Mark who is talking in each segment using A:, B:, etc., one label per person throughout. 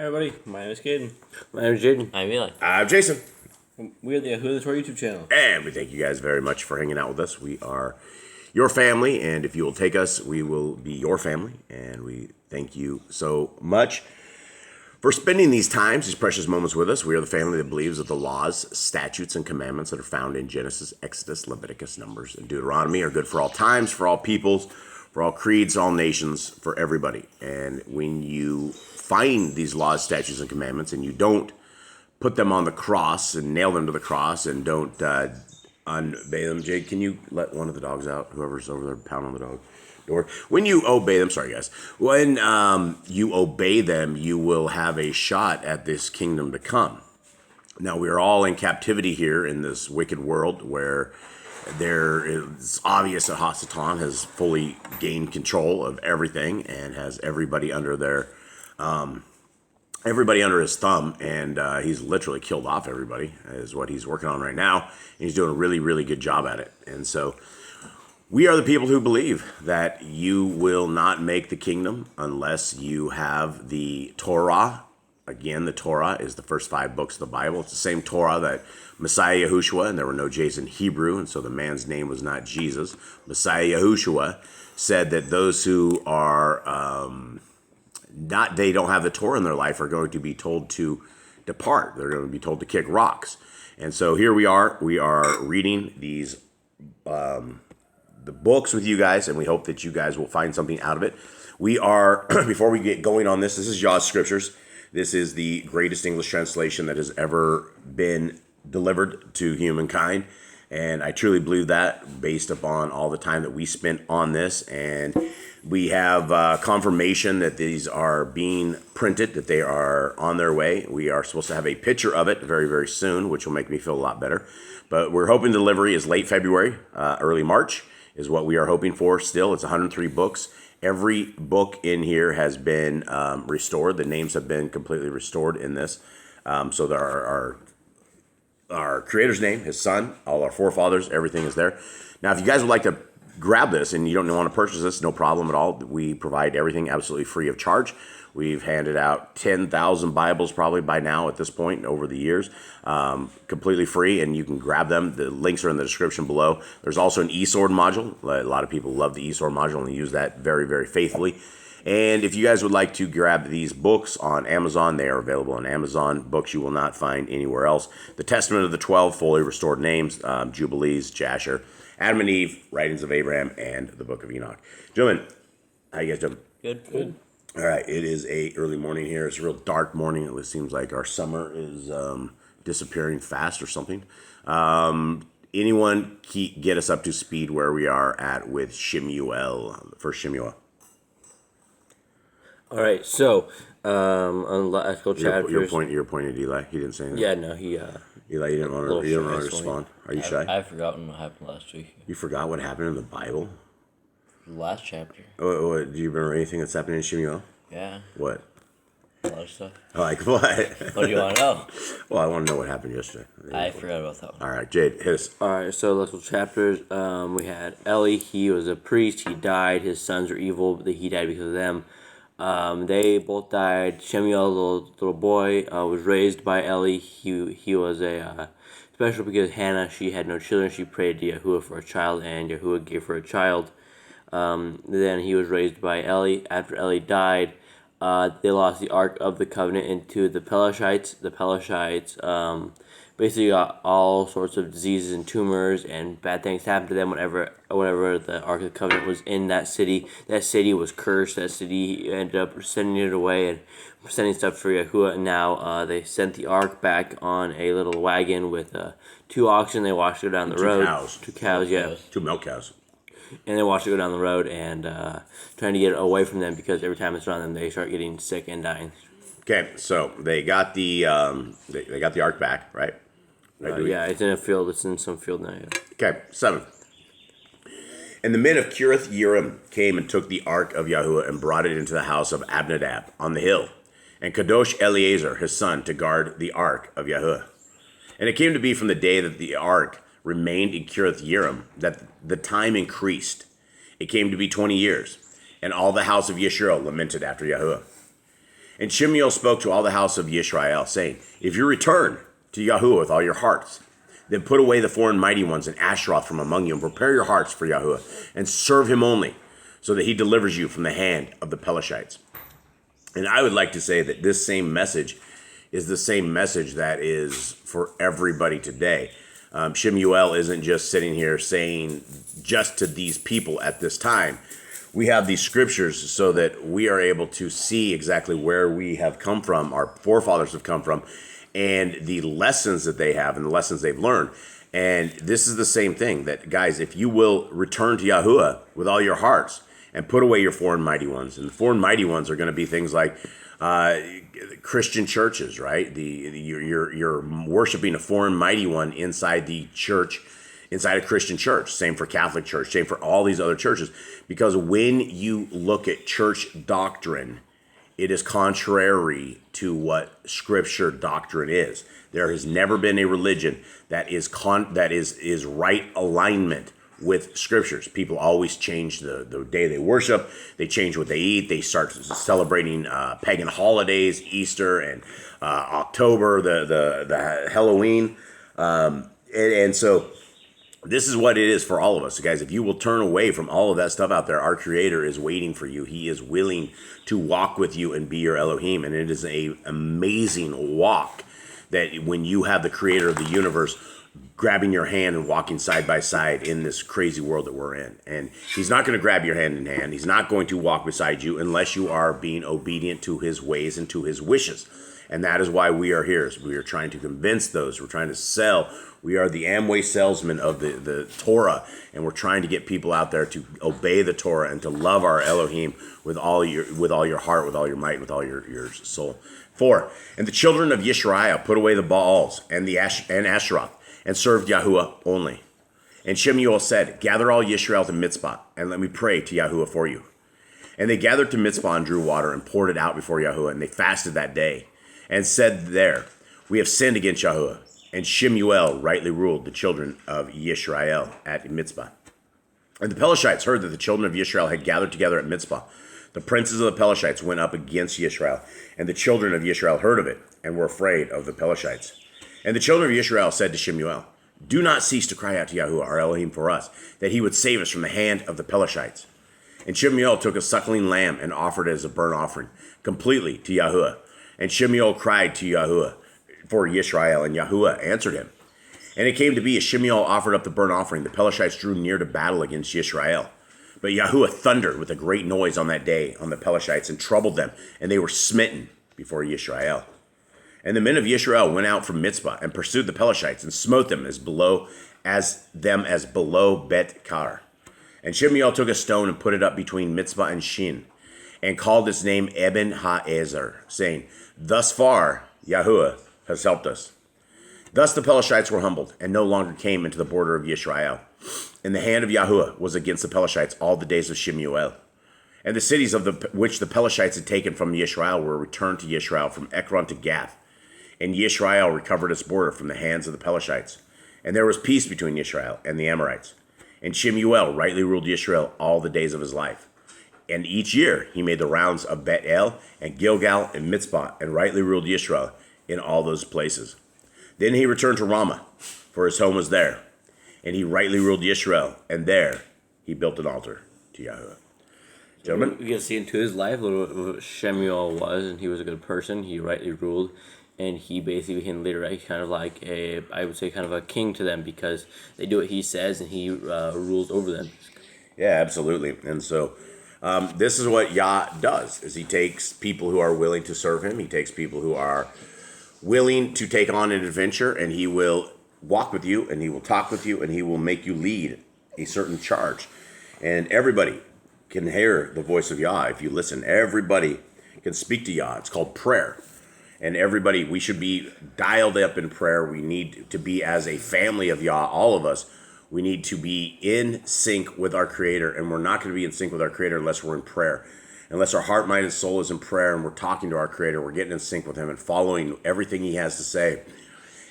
A: Hi everybody, my name is Caden.
B: My name is Jaden.
C: I'm Eli.
D: I'm Jason.
A: We are the Who the Tour YouTube channel.
D: And we thank you guys very much for hanging out with us. We are your family, and if you will take us, we will be your family. And we thank you so much for spending these times, these precious moments with us. We are the family that believes that the laws, statutes, and commandments that are found in Genesis, Exodus, Leviticus, Numbers, and Deuteronomy are good for all times, for all peoples, for all creeds, all nations, for everybody. And when you find these laws, statutes, and commandments, and you don't put them on the cross and nail them to the cross and don't obey them. Jade, can you let one of the dogs out? Whoever's over there pounding on the dog door. When you obey them, sorry guys, when you obey them, you will have a shot at this kingdom to come. Now, we are all in captivity here in this wicked world where there is obvious that Hasatan has fully gained control of everything and has everybody under his thumb, and he's literally killed off everybody, is what he's working on right now. And he's doing a really, really good job at it. And so we are the people who believe that you will not make the kingdom unless you have the Torah. Again, the Torah is the first 5 books of the Bible. It's the same Torah that Messiah Yahushua, and there were no J's in Hebrew, and so the man's name was not Jesus. Messiah Yahushua said that those who are they don't have the Torah in their life are going to be told to depart. They're going to be told to kick rocks. And so here we are reading these the books with you guys, and we hope that you guys will find something out of it. We are, before we get going on this is Yah's Scriptures. This is the greatest English translation that has ever been delivered to humankind. And I truly believe that based upon all the time that we spent on this. And we have confirmation that these are being printed, that they are on their way. We are supposed to have a picture of it very, very soon, which will make me feel a lot better. But we're hoping delivery is late February, early March is what we are hoping for still. It's 103 books. Every book in here has been restored. The names have been completely restored in this. So there are our creator's name, his son, all our forefathers, everything is there. Now, if you guys would like to grab this and you don't want to purchase this, no problem at all. We provide everything absolutely free of charge. We've handed out 10,000 Bibles probably by now at this point over the years, completely free, and you can grab them. The links are in the description below. There's also an eSword module. A lot of people love the eSword module and use that very, very faithfully. And if you guys would like to grab these books on Amazon, they are available on Amazon. Books you will not find anywhere else. The Testament of the 12 fully restored names, Jubilees, Jasher, Adam and Eve, Writings of Abraham, and the Book of Enoch. Gentlemen, how you guys doing?
C: Good.
D: All right, it is a early morning here. It's a real dark morning. It seems like our summer is disappearing fast or something. Anyone get us up to speed where we are at with SHEMU'EL, first SHEMU'EL?
B: All right, so on last couple chapters.
D: You're pointing at Eli. He didn't say anything.
B: Yeah, no, he.
D: Eli, you didn't want to respond. Are you shy?
C: I've forgotten what happened last week.
D: You forgot what happened in the Bible?
C: The last chapter.
D: Do you remember anything that's happening in SHEMU'EL?
C: Yeah.
D: What?
C: A lot of stuff.
D: Like what?
C: What do you want to know?
D: Well, I want to know what happened yesterday.
C: I forgot about that one.
D: All right, Jade, hit us.
B: All right, so last couple chapters. We had Eli. He was a priest. He died. His sons were evil. But he died because of them. They both died. SHEMU'EL, the little boy, was raised by Eli. He was a special because Hannah, she had no children. She prayed to Yahuwah for a child, and Yahuwah gave her a child. Then he was raised by Eli. After Eli died, they lost the Ark of the Covenant into the Pelashites. The Pelashites basically got all sorts of diseases and tumors, and bad things happened to them whenever the Ark of the Covenant was in that city. That city was cursed. That city ended up sending it away and sending stuff for Yahuwah. And now they sent the Ark back on a little wagon with 2 oxen. They watched it go down the road.
D: 2
B: cows, yeah.
D: 2 milk cows.
B: And they watched it go down the road and trying to get it away from them because every time it's around them, they start getting sick and dying.
D: Okay, so they got the they got the Ark back, right?
B: Yeah, it's in a field. It's in some field now. Yeah.
D: Okay, 7. And the men of Kiriath Yearim came and took the Ark of Yahuwah and brought it into the house of Abinadab on the hill, and Kadosh Eleazar his son to guard the Ark of Yahuwah. And it came to be from the day that the Ark remained in Kiriath Yearim that the time increased. It came to be 20 years, and all the house of Yeshurun lamented after Yahuwah. And SHEMU'EL spoke to all the house of Yisrael, saying, if you return to Yahuwah with all your hearts, then put away the foreign mighty ones and Ashtaroth from among you, and prepare your hearts for Yahuwah, and serve him only, so that he delivers you from the hand of the Pelishites. And I would like to say that this same message is the same message that is for everybody today. SHEMU'EL isn't just sitting here saying just to these people at this time. We have these scriptures so that we are able to see exactly where we have come from, our forefathers have come from, and the lessons that they have and the lessons they've learned. And this is the same thing, that, guys, if you will return to Yahuwah with all your hearts and put away your foreign mighty ones, and the foreign mighty ones are going to be things like Christian churches, right? You're worshiping a foreign mighty one inside the church, inside a Christian church. Same for Catholic Church, same for all these other churches. Because when you look at church doctrine, it is contrary to what Scripture doctrine is. There has never been a religion that is right alignment with Scriptures. People always change the day they worship. They change what they eat. They start celebrating pagan holidays, Easter and October, the Halloween, and so this is what it is for all of us, guys. If you will turn away from all of that stuff out there, our Creator is waiting for you. He is willing to walk with you and be your Elohim, and it is an amazing walk that when you have the Creator of the universe grabbing your hand and walking side by side in this crazy world that we're in. And he's not going to grab your hand in hand. He's not going to walk beside you unless you are being obedient to his ways and to his wishes. And that is why we are here. We are trying to convince those. We're trying to sell. We are the Amway salesmen of the Torah, and we're trying to get people out there to obey the Torah and to love our Elohim with all your heart, with all your might, with all your soul. 4. And the children of Yisrael put away the Baals and Asheroth, and served Yahuwah only. And SHEMU'EL said, gather all Yisrael to Mitzpah, and let me pray to Yahuwah for you. And they gathered to Mitzpah and drew water and poured it out before Yahuwah, and they fasted that day, and said there, we have sinned against Yahuwah. And SHEMU'EL rightly ruled the children of Yisrael at Mitzpah. And the Pelishites heard that the children of Yisrael had gathered together at Mitzpah. The princes of the Pelishites went up against Yisrael, and the children of Yisrael heard of it, and were afraid of the Pelishites. And the children of Yisrael said to SHEMU'EL, do not cease to cry out to Yahuwah, our Elohim, for us, that he would save us from the hand of the Pelishites. And SHEMU'EL took a suckling lamb and offered it as a burnt offering, completely to Yahuwah. And SHEMU'EL cried to Yahuwah for Yisrael, and Yahuwah answered him. And it came to be, as SHEMU'EL offered up the burnt offering, the Pelishites drew near to battle against Yisrael. But Yahuwah thundered with a great noise on that day on the Pelishites, and troubled them, and they were smitten before Yisrael. And the men of Yisrael went out from Mitzpah and pursued the Pelishites and smote them as below Bet Kar. And SHEMU'EL took a stone and put it up between Mitzpah and Shin, and called its name Eben Ha'ezer, saying, thus far Yahuwah has helped us. Thus the Pelishites were humbled, and no longer came into the border of Yisrael. And the hand of Yahuwah was against the Pelishites all the days of SHEMU'EL. And the cities which the Pelishites had taken from Yisrael were returned to Yisrael from Ekron to Gath. And Yisrael recovered its border from the hands of the Pelishites. And there was peace between Yisrael and the Amorites. And SHEMU'EL rightly ruled Yisrael all the days of his life. And each year he made the rounds of Bet-El and Gilgal and Mitzpah, and rightly ruled Yisrael in all those places. Then he returned to Ramah, for his home was there. And he rightly ruled Yisrael, and there he built an altar to Yahuwah. Gentlemen?
B: We can see into his life what SHEMU'EL was, and he was a good person. He rightly ruled, and he basically became later kind of like I would say kind of a king to them, because they do what he says, and he rules over them.
D: Yeah, absolutely. And so this is what Yah does, is he takes people who are willing to serve him. He takes people who are willing to take on an adventure, and he will walk with you, and he will talk with you, and he will make you lead a certain charge. And everybody can hear the voice of Yah if you listen. Everybody can speak to Yah. It's called prayer. And everybody, we should be dialed up in prayer. We need to be, as a family of Yah, all of us, we need to be in sync with our Creator. And we're not going to be in sync with our Creator unless we're in prayer. Unless our heart, mind, and soul is in prayer, and we're talking to our Creator, we're getting in sync with him and following everything he has to say.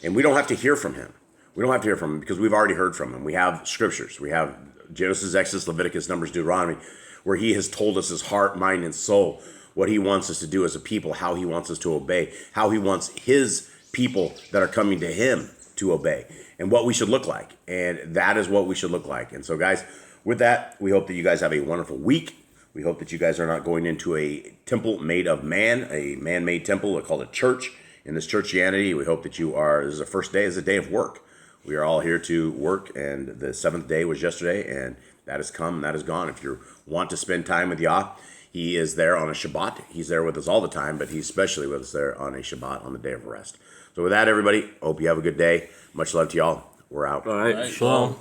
D: And we don't have to hear from him. We don't have to hear from him because we've already heard from him. We have scriptures. We have Genesis, Exodus, Leviticus, Numbers, Deuteronomy, where he has told us his heart, mind, and soul, what he wants us to do as a people, how he wants us to obey, how he wants his people that are coming to him to obey, and what we should look like. And that is what we should look like. And so, guys, with that, we hope that you guys have a wonderful week. We hope that you guys are not going into a temple made of man, a man-made temple called a church. In this churchianity, we hope that you are, this is the first day, is a day of work. We are all here to work, and the seventh day was yesterday, and that has come, that is gone. If you want to spend time with Yah, he is there on a Shabbat. He's there with us all the time, but he's especially with us there on a Shabbat, on the day of rest. So with that, everybody, hope you have a good day. Much love to y'all. We're out.
B: All right. Shalom.